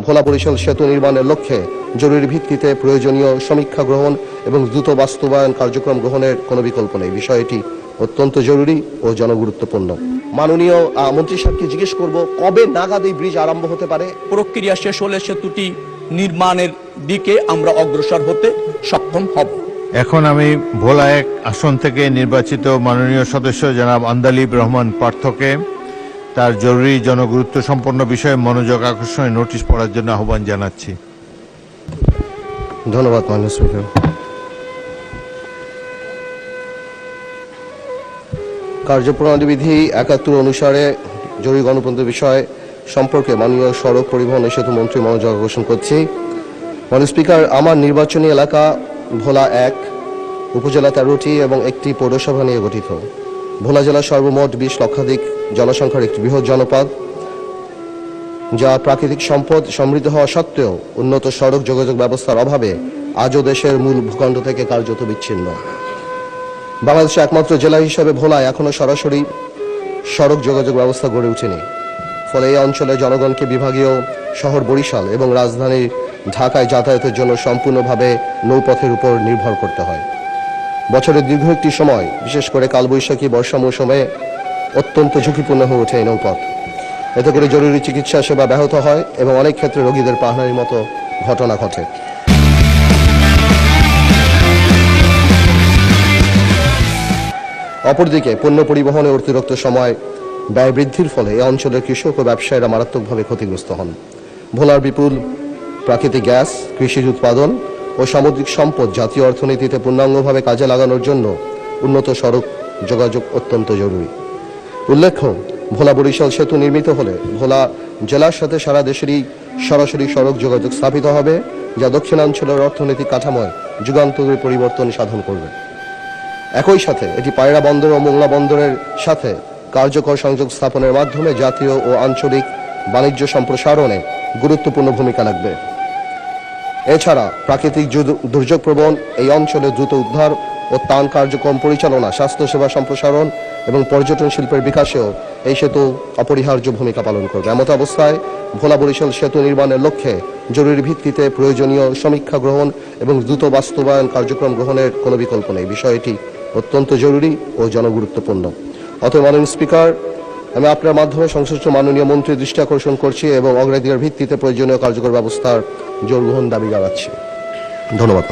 ভোলা বরিশাল সেতু নির্মাণের লক্ষ্যে জরুরি ভিত্তিতে প্রয়োজনীয় সমীক্ষা গ্রহণ এবং দ্রুত বাস্তবায়ন কার্যক্রম গ্রহণের কোনো বিকল্প নেই। বিষয়টি অত্যন্ত জরুরি ও জনগুরুত্বপূর্ণ। মাননীয় মন্ত্রী সাহেবকে জিজ্ঞেস করব, কবে নাগাদ এই ব্রিজ আরম্ভ হতে পারে? প্রক্রিয়া শেষ হলে সেতুটি নির্মাণের দিকে আমরা অগ্রসর হতে সক্ষম হব। এখন আমি ভোলা 1 আসন থেকে নির্বাচিত মাননীয় সদস্য জনাব আন্দালিব রহমান পার্থকে তার জরুরি জনগুরুত্ব সম্পন্ন বিষয়ে মনোযোগ আকর্ষণের নোটিশ পড়ার জন্য আহ্বান জানাচ্ছি। ধন্যবাদ মাননীয় স্পিকার। কার্যপ্রণালী বিধি 71 অনুসারে জরুরি গণতন্ত্র বিষয় সম্পর্কে মাননীয় সড়ক পরিবহন ও সেতু মন্ত্রী মনোযোগ আকর্ষণ করছি। মাননীয় স্পিকার, আমার নির্বাচনী এলাকা ভোলা 1, উপজেলা 13টি এবং একটি পৌরসভা নিয়ে গঠিত। ভোলা জেলা সর্বমোট 20 লক্ষাধিক জনসংখ্যার একটি বৃহৎ জনপদ, যা প্রাকৃতিক সম্পদ সমৃদ্ধ হওয়া সত্ত্বেও উন্নত সড়ক যোগাযোগ ব্যবস্থার অভাবে আজও দেশের মূল ভূখণ্ড থেকে কার্যত বিচ্ছিন্ন। বাংলাদেশের একমাত্র জেলা হিসেবে ভোলায় এখনো সরাসরি সড়ক যোগাযোগ ব্যবস্থা গড়ে ওঠেনি। ফলে এই অঞ্চলে জনগণকে বিভাগীয় শহর বরিশাল এবং রাজধানী ঢাকায় যাতায়াতের জন্য সম্পূর্ণভাবে নৌপথের উপর নির্ভর করতে হয়। বছরের দীর্ঘ একটি সময়, বিশেষ করে কালবৈশাখী বর্ষা মৌসুমে অত্যন্ত ঝুঁকিপূর্ণ হয়ে ওঠে এই নৌপথ। এতে করে জরুরি চিকিৎসা সেবা ব্যাহত হয় এবং অনেক ক্ষেত্রে রোগীদের প্রাণহানির মতো ঘটনা ঘটে। অপরদিকে পণ্য পরিবহনে অতিরিক্ত সময় ব্যয় বৃদ্ধির ফলে এই অঞ্চলের কৃষক ও ব্যবসায়ীরা মারাত্মকভাবে ক্ষতিগ্রস্ত হন। ভোলার বিপুল প্রাকৃতিক গ্যাস, কৃষিজ উৎপাদন ও সামুদ্রিক সম্পদ জাতীয় অর্থনীতিতে পূর্ণাঙ্গভাবে কাজে লাগানোর জন্য উন্নত সড়ক যোগাযোগ অত্যন্ত জরুরি। উল্লেখ্য, ভোলা বরিশাল সেতু নির্মিত হলে ভোলা জেলার সাথে সারা দেশেরই সরাসরি সড়ক যোগাযোগ স্থাপিত হবে, যা দক্ষিণাঞ্চলের অর্থনৈতিক কাঠামোয় যুগান্তরের পরিবর্তন সাধন করবে। একই সাথে এটি পায়রা বন্দর ও মোংলা বন্দরের সাথে কার্যকর সংযোগ স্থাপনের মাধ্যমে জাতীয় ও আঞ্চলিক বাণিজ্য সম্প্রসারণে গুরুত্বপূর্ণ ভূমিকা রাখবে। এছাড়া প্রাকৃতিক দুর্যোগ প্রবণ এই অঞ্চলে দ্রুত উদ্ধার ও ত্রাণ কার্যক্রম পরিচালনা, স্বাস্থ্যসেবা সম্প্রসারণ এবং পর্যটন শিল্পের বিকাশেও এই সেতু অপরিহার্য ভূমিকা পালন করবে। এমত অবস্থায় ভোলা বরিশাল সেতু নির্মাণের লক্ষ্যে জরুরি ভিত্তিতে প্রয়োজনীয় সমীক্ষা গ্রহণ এবং দ্রুত বাস্তবায়ন কার্যক্রম গ্রহণের কোনো বিকল্প নেই। বিষয়টি অত্যন্ত জরুরি ও জনগুরুত্বপূর্ণ। অতএব মাননীয় স্পিকার, আমি আপনার মাধ্যমে সংশ্লিষ্ট মাননীয় মন্ত্রীর দৃষ্টি আকর্ষণ করছি এবং অগ্রাধিকার ভিত্তিতে প্রয়োজনীয় কার্যকর ব্যবস্থার জোর গ্রহণ দাবি জানাচ্ছি। ধন্যবাদ।